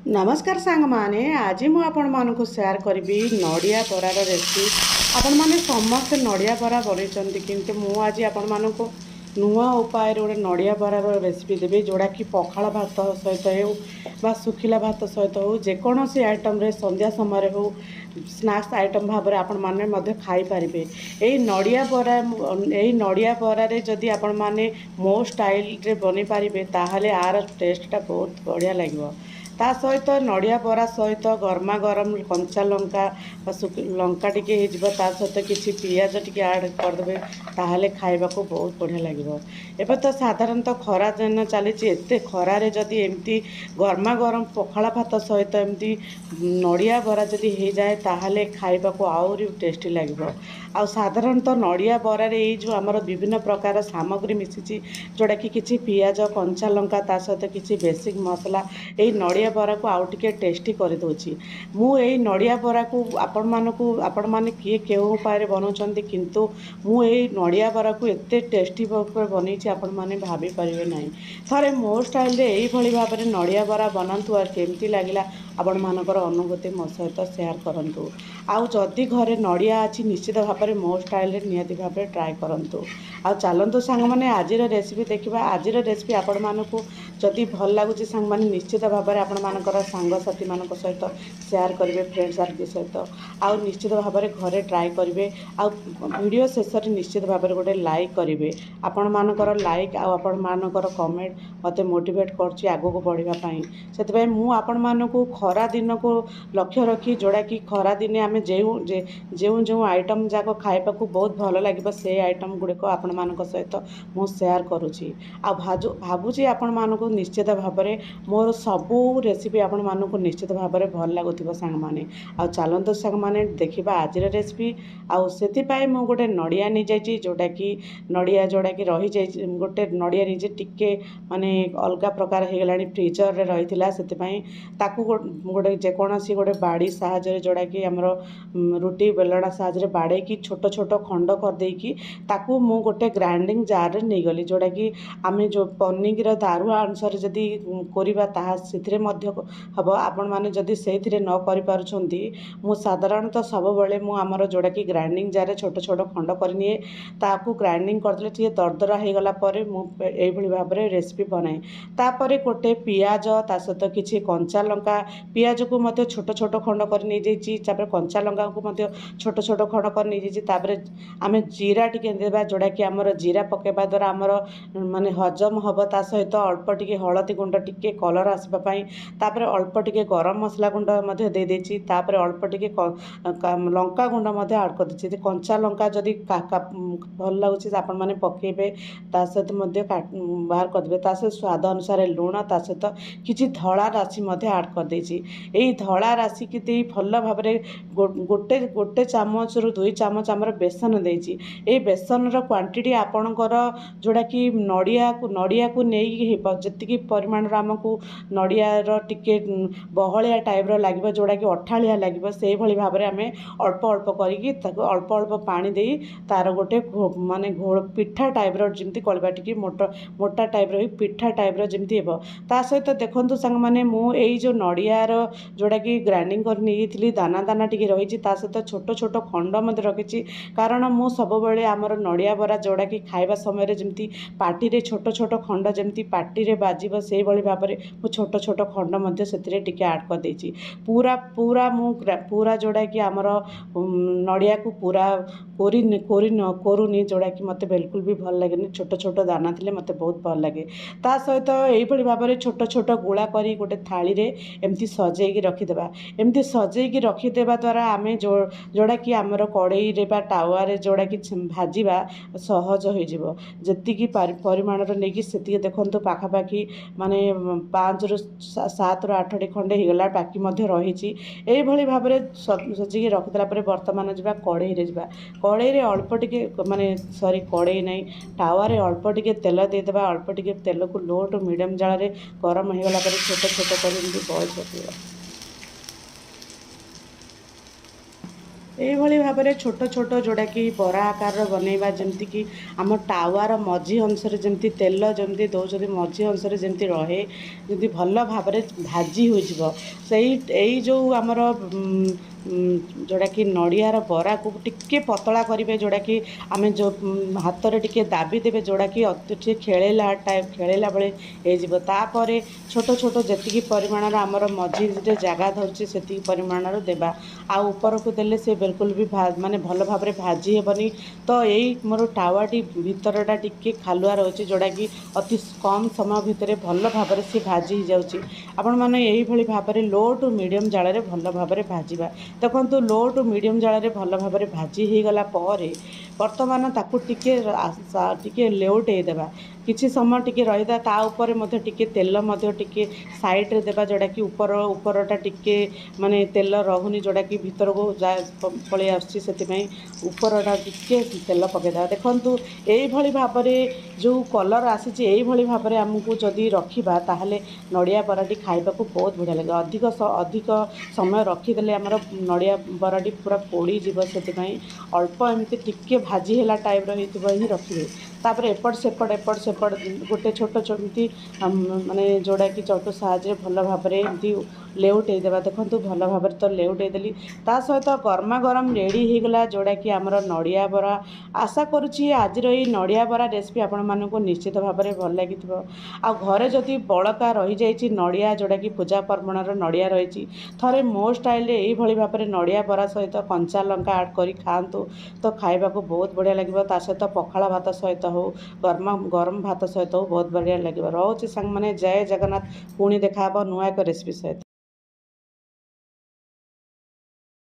नमस्कार सांग माने आज मु आपण मानक शेयर करी नड़िया बरार रेसिपी। आपण माने समस्त नड़िया बरा बनई किंतु मु आज आपण मानक नुआ उपाय गोटे नड़िया बरार रेसिपी देवी जोड़ा कि पखाला भात सहित हो सुखिला भात सहित हो जेकोसी आइटम रे संध्या समय हो स्नैक्स आइटम भाव में आपण माने खाई पारिबे। एई नड़िया बरा नड़िया बरारे जदि आपण माने मो स्टाइल रे बनी पारिबे ताहाले आर टेस्टटा बहुत बढ़िया लगिवो। ता सहित नड़िया बरा सहित गरमा गरम कंचा लंका लंका टिके ता सहित किसी पियाज टिके ऐड करदे ताहले खाइबा को बहुत बढ़िया लगिवो। एबे तो साधारणतः खरा दिन चली एते खरारे जदि एमती गरमा गरम पखाला भात सहित एमती नड़िया बरा जदि हो जाए ताहले खाइबा को आउरी टेस्टी लगिवो। आ साधारणतः नड़िया बरारे ये जो आमर विभिन्न प्रकार सामग्री मिसी जोड़ा कि किसी पियाज कंचा लंका ता सहित किसी बेसिक मसला यही नड़िया बरा को आउ टिके टेस्टी कर दूची। मु यही नड़िया बरा को आपण माने किए केउ उपाय बनाउछन्ती किंतु मु यही नड़िया बरा को एते टेस्टी बनईछि आपण माने भाभी परिबे नाही। थरे मो स्टाइल रे एही भली भाव में नड़िया बरा बनातु और केमती लागिला आपण मानकर अनुभूति मो सहित शेयर करंतु। आउ जदि घरे नड़िया अच्छी निश्चित भाव में मो स्टाइल रे नियति भाव ट्राए करंतु। आ चलतु सांग माने आज रेसिपी देखा। आज रेसिपी आपण मानकु जदि भल लगुच सांग माने निश्चित भाव में आपण मानकर सांगसाथी मान सहित शेयर करेंगे फ्रेंड सर्कल सहित आउ निश्चित भाव में घरे ट्राए करेंगे। आ वीडियो शेष में निश्चित भाव में गोटे लाइक करेंगे। आपण मानकर लाइक आपण मानकर कमेंट मत मोटिवेट करछि आगो बढ़ापी। से मु आपण मानकु खरा दिन को लक्ष्य रखी जोड़ा कि खरा दिने आम जो जो आइटम जाक खाइबा बहुत भल लगे से आइटम गुड़िक आपण मान सहित मु शेयर करुँची। भावुची आपण मानक निश्चित भाव में मोर सबू रेसिपी आपण मानक निश्चित भाव में भल लगुव सांग माने। आ चलतु सांग माने देखा आज रेसिपी। आउ से मु गोटे नड़िया नहीं जाइए जोटा कि नड़िया जोड़ा कि रही जाए गोटे नड़िया नहीं टिके माने अलग प्रकार हो गला फ्रीजर रे रही ताकू गोटे जेकोसी गोटे बाड़ी साहाଯ୍य जोड़ा कि आमर रुटी बेलना साहाଯ୍य बाड़े की छोट छोट खंड करदेकी ताकू मु गोटे ग्राइंडिंग जार नहीं गली जोड़ा कि आम जो पनीर दारुआ अनुसार जदि कोरिबा ताहा सिथिरे मध्य हब आपण माने जदि सेथिरे न करि पारुछंती मु साधारणतः सब बेले मु आमर जोड़ा कि ग्राइंडिंग जार छोट छोट खंड करनिए ताकू ग्राइंडिंग करदले टिके दरदरा हो गला परे मु एई भली भाव रे रेसिपी बनाए। तापरे गोटे पियाज ता सहित किछि कंचा लंका पियाज को मध्य छोट छोट खंड कर नहीं जाइए तापर कंचा लंका को मध्य छोट छोट खंड कर नहीं जाइए। तापर आम जीरा टिके देबा जोड़ा कि आमर जीरा पकेबा द्वारा आमर माने हजम हम ता सहित अल्प टिके हलदी गुंड टिके कलर आसबा पई तापर अल्प टिके गरम मसला गुंड मध्य दे देछि तापर अल्प टिके लंका गुंड मध्य ऐड कर देछि। कंचा लंका जदि भल लागुछि आपण माने पकेबे ता सहित मध्य बाहर कर देबे ता सहित स्वाद अनुसार लूण ता सहित किछि धला राशि मध्य ऐड कर देछि। एई धला राशि की दे भल भाव में गोटे गोटे चामच रु 2 चामच आमर बेसन देछि। ए बेसन रो क्वांटिटी आपणकर जोड़ा कि नड़िया को नहीं जी परिमाण आमको नड़िया टिके बहलिया टाइप लगे जोड़ा कि अठालिया लगे से भली भाव में आम अल्प अल्प करके अल्प अल्प पानी दे तार गोटे माने घोल पिठा टाइप जमी कलबा टिके मोटा टाइप पिठा टाइप जमी हे ता सहित देखु सांग माने मु एई जो नड़ियार जोड़ा कि ग्राइंडिंग कर नहीं दाना दाना टिके रही सहित छोट छोट खंड मत रखी कारण मु सब बेले आमर नड़िया बरा जोड़ा कि खाइबा समय जमी पार्टी रे छोट छोट खंड जमी पार्टी रे बाजिब से भली भाव में मु छोट छोट खंड मध्य से टिके ऐड कर देछि। पूरा पूरा मु पूरा जोड़ा कि आमर नड़िया को पूरा कोरुनी जोड़ा कि मते बिल्कुल भी भल लगे छोट छोट दाना थिले मते बहुत भल लगे। ता सहित एई भली भाव में छोट छोट गोला करी गोटे थाली रे एमती सजेकी रखिदेबा। एमती सजेकी रखिदेबा द्वारा आमे जोड़ा कि आमर कड़ई रे बा टावा रे जोड़ा कि भाजिबा सहज हो जिवो। जतिकी परिमाण रो नेकी सेतिके देखंतु पाखापाखी माने 5 रु 7 रु 8 खंडे हिगला बाकी मध्य रही एई भली भाव में सजिकी रखिदेला परे वर्तमान जिबा कड़ई रे जिबा। कड़ई रे अल्प टिके माने सॉरी कड़ई नहीं टावा रे अल्प टिके तेल देदेबा। अल्प टिके तेल को लो टू मीडियम जाल रे गरम हो गला परे छोट छोट कर बॉयल कर এইଭଳି ଭାବରେ ଛୋଟ ଛୋଟ ଯେଉଁଟାକି ବରା ଆକାରର ବନେଇବା, ଯେମିତିକି ଆମ ତାୱାର ମଝି ଅଂଶରେ ଯେମିତି ତେଲ ଯେମିତି ଦେଉଛନ୍ତି ମଝି ଅଂଶରେ ଯେମିତି ରହେ, ଯେମିତି ଭଲ ଭାବରେ ଭାଜି ହୋଇଯିବ। ଏଇ ଯେଉଁ ଆମର ଯେଉଁଟାକି ନଡ଼ିଆର ବରାକୁ ଟିକେ ପତଳା କରିବେ, ଯେଉଁଟାକି ଆମେ ଯେଉଁ ହାତରେ ଟିକେ ଦାବି ଦେବେ, ଯେଉଁଟାକି ଟିକେ ଖେଳେଇଲା ଭଳି ହେଇଯିବ। ତାପରେ ଛୋଟ ଛୋଟ ଯେତିକି ପରିମାଣର ଆମର ମଝିରେ ଜାଗା ଧରୁଛି ସେତିକି ପରିମାଣର ଦେବା। ଆଉ ଉପରକୁ ଦେଲେ ସେ ବିଲକୁଲ ବି ମାନେ ଭଲ ଭାବରେ ଭାଜି ହେବନି। ତ ଏଇ ମୋର ତାୱାଟି ଭିତରଟା ଟିକେ ଖାଲୁଆ ରହୁଛି, ଯେଉଁଟାକି ଅତି କମ୍ ସମୟ ଭିତରେ ଭଲ ଭାବରେ ସେ ଭାଜି ହେଇଯାଉଛି। ଆପଣମାନେ ଏଇଭଳି ଭାବରେ ଲୋ ଟୁ ମିଡ଼ିୟମ୍ ଜାଳରେ ଭଲ ଭାବରେ ଭାଜିବା। ଦେଖନ୍ତୁ ଲୋ ଟୁ ମିଡ଼ିୟମ୍ ଜାଳରେ ଭଲ ଭାବରେ ଭାଜି ହେଇଗଲା ପରେ ବର୍ତ୍ତମାନ ତାକୁ ଟିକେ ଲେଉଟେଇ ଦେବା। କିଛି ସମୟ ଟିକେ ରହିବା, ତା ଉପରେ ମଧ୍ୟ ଟିକେ ତେଲ ମଧ୍ୟ ଟିକେ ସାଇଡ଼ରେ ଦେବା, ଯେଉଁଟାକି ଉପରଟା ଟିକେ ମାନେ ତେଲ ରହୁନି, ଯେଉଁଟାକି ଭିତରକୁ ପଳେଇ ଆସୁଛି। ସେଥିପାଇଁ ଉପରଟା ଟିକେ ତେଲ ପକାଇଦେବା। ଦେଖନ୍ତୁ ଏଇଭଳି ଭାବରେ ଯେଉଁ କଲର୍ ଆସିଛି, ଏଇଭଳି ଭାବରେ ଆମକୁ ଯଦି ରଖିବା ତାହେଲେ ନଡ଼ିଆ ବରାଟି ଖାଇବାକୁ ବହୁତ ବଢ଼ିଆ ଲାଗେ। ଅଧିକ ସମୟ ରଖିଦେଲେ ଆମର ନଡ଼ିଆ ବରାଟି ପୁରା ପୋଡ଼ିଯିବ। ସେଥିପାଇଁ ଅଳ୍ପ ଏମିତି ଟିକେ ଭାଜି ହେଲା ଟାଇପ୍ର ହେଇଥିବ ହିଁ ରଖିବେ। ତାପରେ ଏପଟ ସେପଟ ଗୋଟେ ଛୋଟ ଏମିତି ମାନେ ଯେଉଁଟାକି ଚଟୁ ସାହାଯ୍ୟରେ ଭଲ ଭାବରେ ଏମିତି ଲେଉଟେଇ ଦେବା। ଦେଖନ୍ତୁ ଭଲ ଭାବରେ ତ ଲେଉଟେଇ ଦେଲି। ତା ସହିତ ଗରମା ଗରମ ରେଡ଼ି ହେଇଗଲା ଯେଉଁଟାକି ଆମର ନଡ଼ିଆ ବରା। ଆଶା କରୁଛି ଆଜିର ଏଇ ନଡ଼ିଆ ବରା ରେସିପି ଆପଣମାନଙ୍କୁ ନିଶ୍ଚିତ ଭାବରେ ଭଲ ଲାଗିଥିବ। ଆଉ ଘରେ ଯଦି ବଳକା ରହିଯାଇଛି ନଡ଼ିଆ, ଯେଉଁଟାକି ପୂଜା ପର୍ବଣର ନଡ଼ିଆ ରହିଛି, ଥରେ ମୋ ଷ୍ଟାଇଲରେ ଏଇଭଳି ଭାବରେ ନଡ଼ିଆ ବରା ସହିତ କଞ୍ଚା ଲଙ୍କା ଆଡ଼୍ କରି ଖାଆନ୍ତୁ, ତ ଖାଇବାକୁ ବହୁତ ବଢ଼ିଆ ଲାଗିବ। ତା ସହିତ ପଖାଳ ଭାତ ସହିତ ହଉ, ଗରମ ଭାତ ସହିତ ହଉ, ବହୁତ ବଢ଼ିଆ ଲାଗିବ। ରହୁଛି ସାଙ୍ଗମାନେ, ଜୟ ଜଗନ୍ନାଥ। ପୁଣି ଦେଖା ହେବ ନୂଆ ଏକ ରେସିପି ସହିତ।